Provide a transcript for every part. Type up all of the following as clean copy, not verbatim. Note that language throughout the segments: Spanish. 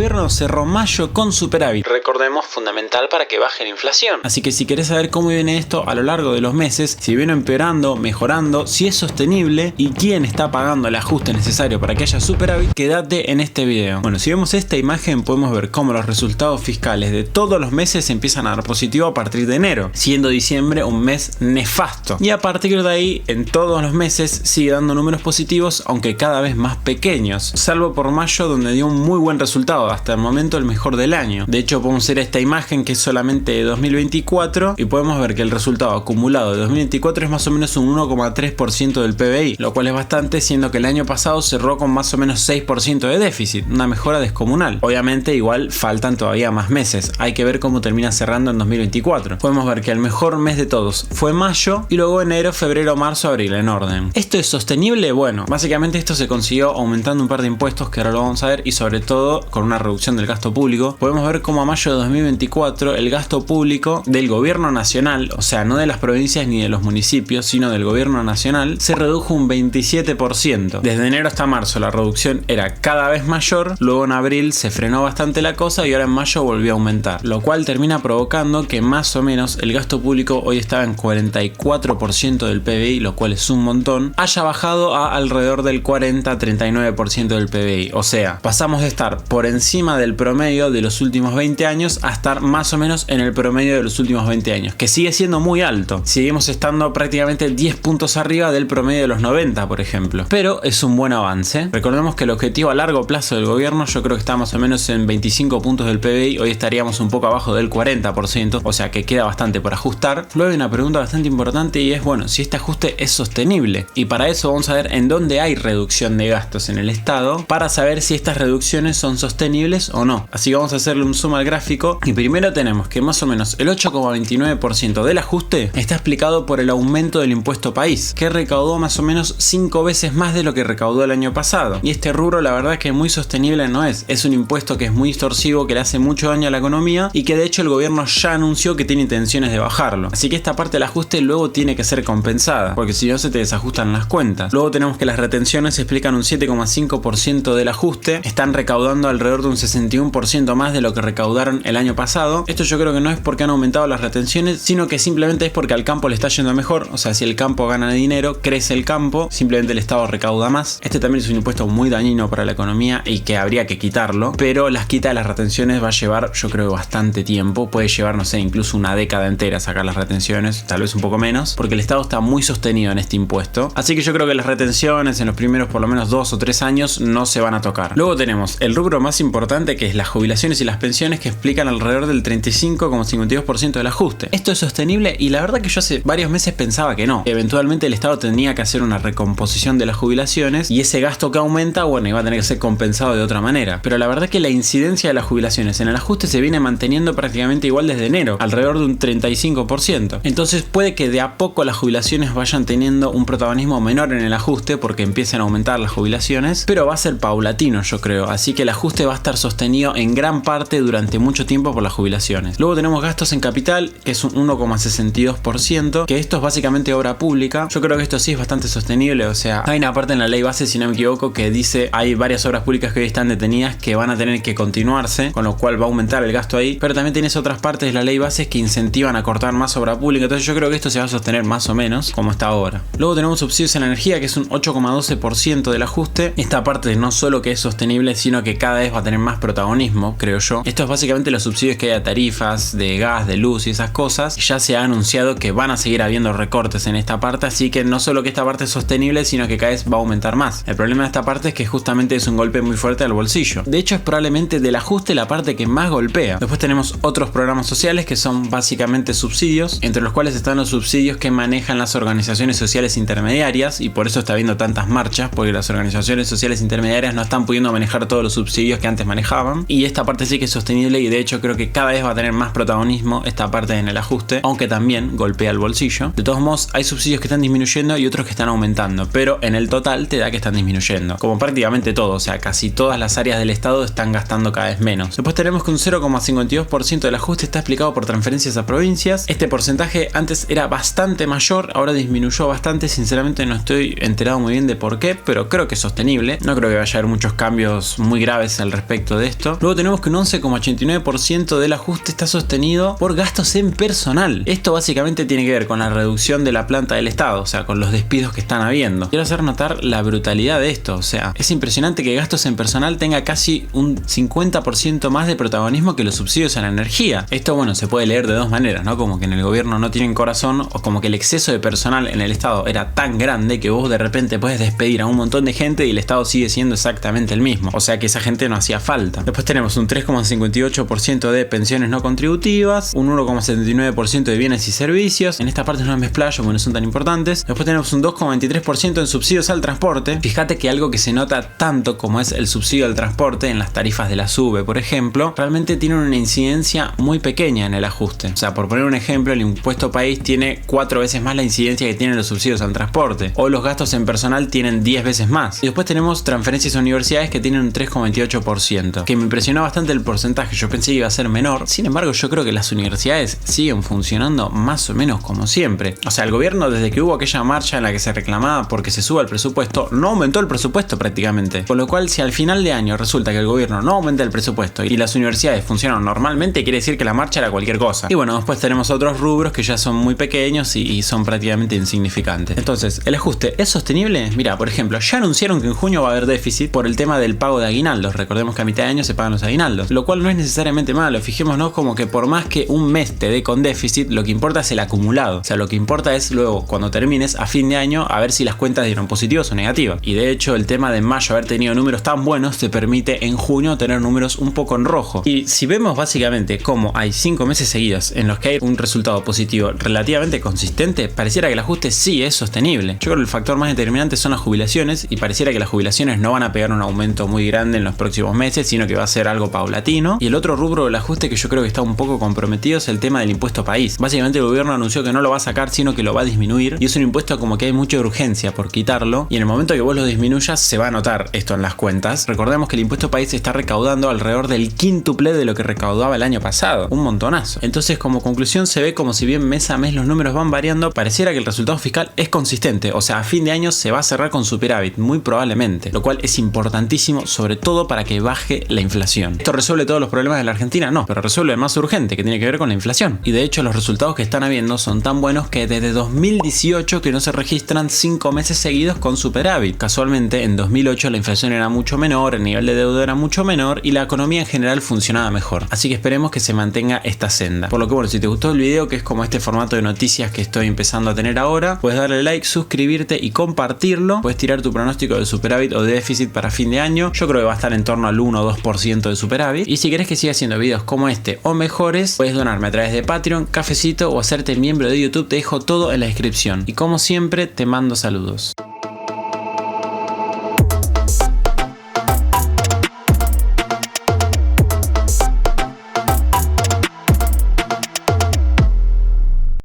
gobierno cerró mayo con superávit. Recordemos, fundamental para que baje la inflación. Así que si querés saber cómo viene esto a lo largo de los meses, si viene empeorando, mejorando, si es sostenible y quién está pagando el ajuste necesario para que haya superávit, quédate en este video. Bueno, si vemos esta imagen podemos ver cómo los resultados fiscales de todos los meses empiezan a dar positivo a partir de enero, siendo diciembre un mes nefasto. Y a partir de ahí, en todos los meses sigue dando números positivos, aunque cada vez más pequeños, salvo por mayo donde dio un muy buen resultado, hasta el momento el mejor del año. De hecho podemos ver esta imagen que es solamente de 2024 y podemos ver que el resultado acumulado de 2024 es más o menos un 1,3% del PBI, lo cual es bastante, siendo que el año pasado cerró con más o menos 6% de déficit, una mejora descomunal. Obviamente igual faltan todavía más meses, hay que ver cómo termina cerrando en 2024. Podemos ver que el mejor mes de todos fue mayo y luego enero, febrero, marzo, abril en orden. ¿Esto es sostenible? Bueno, básicamente esto se consiguió aumentando un par de impuestos que ahora lo vamos a ver y sobre todo con una reducción del gasto público. Podemos ver cómo a mayo de 2024 el gasto público del gobierno nacional, o sea no de las provincias ni de los municipios, sino del gobierno nacional, se redujo un 27%. Desde enero hasta marzo la reducción era cada vez mayor, luego en abril se frenó bastante la cosa y ahora en mayo volvió a aumentar, lo cual termina provocando que más o menos el gasto público hoy estaba en 44% del PBI, lo cual es un montón, haya bajado a alrededor del 40-39% del PBI. O sea, pasamos de estar por encima del promedio de los últimos 20 años a estar más o menos en el promedio de los últimos 20 años, que sigue siendo muy alto. Seguimos estando prácticamente 10 puntos arriba del promedio de los 90, por ejemplo. Pero es un buen avance. Recordemos que el objetivo a largo plazo del gobierno yo creo que está más o menos en 25 puntos del PBI, hoy estaríamos un poco abajo del 40%, o sea que queda bastante por ajustar. Luego hay una pregunta bastante importante y es, bueno, si este ajuste es sostenible. Y para eso vamos a ver en dónde hay reducción de gastos en el Estado para saber si estas reducciones son sostenibles o no. Así que vamos a hacerle un zoom al gráfico y primero tenemos que más o menos el 8,29% del ajuste está explicado por el aumento del impuesto país, que recaudó más o menos 5 veces más de lo que recaudó el año pasado. Y este rubro la verdad que muy sostenible no es. Es un impuesto que es muy distorsivo, que le hace mucho daño a la economía y que de hecho el gobierno ya anunció que tiene intenciones de bajarlo. Así que esta parte del ajuste luego tiene que ser compensada, porque si no se te desajustan las cuentas. Luego tenemos que las retenciones explican un 7,5% del ajuste, están recaudando alrededor de un 61% más de lo que recaudaron el año pasado. Esto yo creo que no es porque han aumentado las retenciones, sino que simplemente es porque al campo le está yendo mejor. O sea, si el campo gana dinero, crece el campo, simplemente el Estado recauda más. Este también es un impuesto muy dañino para la economía y que habría que quitarlo, pero las quita de las retenciones va a llevar, yo creo, bastante tiempo. Puede llevar, no sé, incluso una década entera sacar las retenciones, tal vez un poco menos, porque el Estado está muy sostenido en este impuesto. Así que yo creo que las retenciones en los primeros por lo menos 2 o 3 años no se van a tocar. Luego tenemos el rubro más importante, que es las jubilaciones y las pensiones, que explican alrededor del 35,52% del ajuste. Esto es sostenible y la verdad que yo hace varios meses pensaba que no. Eventualmente el Estado tenía que hacer una recomposición de las jubilaciones y ese gasto que aumenta, bueno, iba a tener que ser compensado de otra manera. Pero la verdad que la incidencia de las jubilaciones en el ajuste se viene manteniendo prácticamente igual desde enero, alrededor de un 35%. Entonces puede que de a poco las jubilaciones vayan teniendo un protagonismo menor en el ajuste porque empiecen a aumentar las jubilaciones, pero va a ser paulatino yo creo, así que el ajuste va a estar sostenido en gran parte durante mucho tiempo por las jubilaciones. Luego tenemos gastos en capital, que es un 1,62%, que esto es básicamente obra pública. Yo creo que esto sí es bastante sostenible, o sea, hay una parte en la ley base, si no me equivoco, que dice hay varias obras públicas que hoy están detenidas que van a tener que continuarse, con lo cual va a aumentar el gasto ahí, pero también tienes otras partes de la ley base que incentivan a cortar más obra pública, entonces yo creo que esto se va a sostener más o menos como está ahora. Luego tenemos subsidios en energía, que es un 8,12% del ajuste. Esta parte no solo que es sostenible, sino que cada vez va a tener más protagonismo, creo yo. Esto es básicamente los subsidios que hay a tarifas de gas, de luz y esas cosas. Ya se ha anunciado que van a seguir habiendo recortes en esta parte, así que no solo que esta parte es sostenible, sino que cada vez va a aumentar más. El problema de esta parte es que justamente es un golpe muy fuerte al bolsillo. De hecho, es probablemente del ajuste la parte que más golpea. Después tenemos otros programas sociales que son básicamente subsidios, entre los cuales están los subsidios que manejan las organizaciones sociales intermediarias, y por eso está habiendo tantas marchas, porque las organizaciones sociales intermediarias no están pudiendo manejar todos los subsidios que antes manejaban, y esta parte sí que es sostenible, y de hecho creo que cada vez va a tener más protagonismo esta parte en el ajuste, aunque también golpea el bolsillo. De todos modos, hay subsidios que están disminuyendo y otros que están aumentando, pero en el total te da que están disminuyendo, como prácticamente todo, o sea, casi todas las áreas del Estado están gastando cada vez menos. Después tenemos que un 0,52% del ajuste está explicado por transferencias a provincias. Este porcentaje antes era bastante mayor, ahora disminuyó bastante, sinceramente no estoy enterado muy bien de por qué, pero creo que es sostenible. No creo que vaya a haber muchos cambios muy graves al respecto respecto de esto. Luego tenemos que un 11,89% del ajuste está sostenido por gastos en personal. Esto básicamente tiene que ver con la reducción de la planta del Estado, o sea, con los despidos que están habiendo. Quiero hacer notar la brutalidad de esto, o sea, es impresionante que gastos en personal tenga casi un 50% más de protagonismo que los subsidios a la energía. Esto, bueno, se puede leer de dos maneras, ¿no? Como que en el gobierno no tienen corazón, o como que el exceso de personal en el Estado era tan grande que vos de repente puedes despedir a un montón de gente y el Estado sigue siendo exactamente el mismo. O sea que esa gente no hacía falta. Después tenemos un 3,58% de pensiones no contributivas, un 1,79% de bienes y servicios. En esta parte no me explayo porque no son tan importantes. Después tenemos un 2,23% en subsidios al transporte. Fíjate que algo que se nota tanto como es el subsidio al transporte en las tarifas de la SUBE, por ejemplo, realmente tiene una incidencia muy pequeña en el ajuste. O sea, por poner un ejemplo, el impuesto país tiene 4 veces más la incidencia que tienen los subsidios al transporte, o los gastos en personal tienen 10 veces más. Y después tenemos transferencias a universidades que tienen un 3,28%, que me impresionó bastante el porcentaje. Yo pensé que iba a ser menor. Sin embargo, yo creo que las universidades siguen funcionando más o menos como siempre. O sea, el gobierno, desde que hubo aquella marcha en la que se reclamaba porque se suba el presupuesto, no aumentó el presupuesto prácticamente. Con lo cual, si al final de año resulta que el gobierno no aumenta el presupuesto y las universidades funcionan normalmente, quiere decir que la marcha era cualquier cosa. Y bueno, después tenemos otros rubros que ya son muy pequeños y son prácticamente insignificantes. Entonces, ¿el ajuste es sostenible? Mira, por ejemplo, ya anunciaron que en junio va a haber déficit por el tema del pago de aguinaldos. Recordemos que a mitad de año se pagan los aguinaldos, lo cual no es necesariamente malo. Fijémonos como que por más que un mes te dé con déficit, lo que importa es el acumulado. O sea, lo que importa es luego, cuando termines a fin de año, a ver si las cuentas dieron positivas o negativas. Y de hecho, el tema de en mayo haber tenido números tan buenos te permite en junio tener números un poco en rojo. Y si vemos básicamente cómo hay 5 meses seguidos en los que hay un resultado positivo relativamente consistente, pareciera que el ajuste sí es sostenible. Yo creo que el factor más determinante son las jubilaciones, y pareciera que las jubilaciones no van a pegar un aumento muy grande en los próximos meses, sino que va a ser algo paulatino. Y el otro rubro del ajuste que yo creo que está un poco comprometido es el tema del impuesto país. Básicamente el gobierno anunció que no lo va a sacar, sino que lo va a disminuir, y es un impuesto como que hay mucha urgencia por quitarlo, y en el momento que vos lo disminuyas se va a notar esto en las cuentas. Recordemos que el impuesto país está recaudando alrededor del quíntuple de lo que recaudaba el año pasado, un montonazo. Entonces, como conclusión, se ve como si bien mes a mes los números van variando, pareciera que el resultado fiscal es consistente. O sea, a fin de año se va a cerrar con superávit, muy probablemente, lo cual es importantísimo, sobre todo para que baje la inflación. ¿Esto resuelve todos los problemas de la Argentina? No, pero resuelve el más urgente, que tiene que ver con la inflación. Y de hecho, los resultados que están habiendo son tan buenos que desde 2018 que no se registran 5 meses seguidos con superávit. Casualmente, en 2008 la inflación era mucho menor, el nivel de deuda era mucho menor y la economía en general funcionaba mejor. Así que esperemos que se mantenga esta senda. Por lo que bueno, si te gustó el video, que es como este formato de noticias que estoy empezando a tener ahora, puedes darle like, suscribirte y compartirlo. Puedes tirar tu pronóstico de superávit o de déficit para fin de año. Yo creo que va a estar en torno al 1 o 2% de superávit. Y si querés que siga haciendo videos como este o mejores, puedes donarme a través de Patreon, Cafecito o hacerte miembro de YouTube. Te dejo todo en la descripción. Y como siempre, te mando saludos.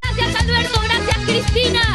Gracias Alberto, gracias Cristina.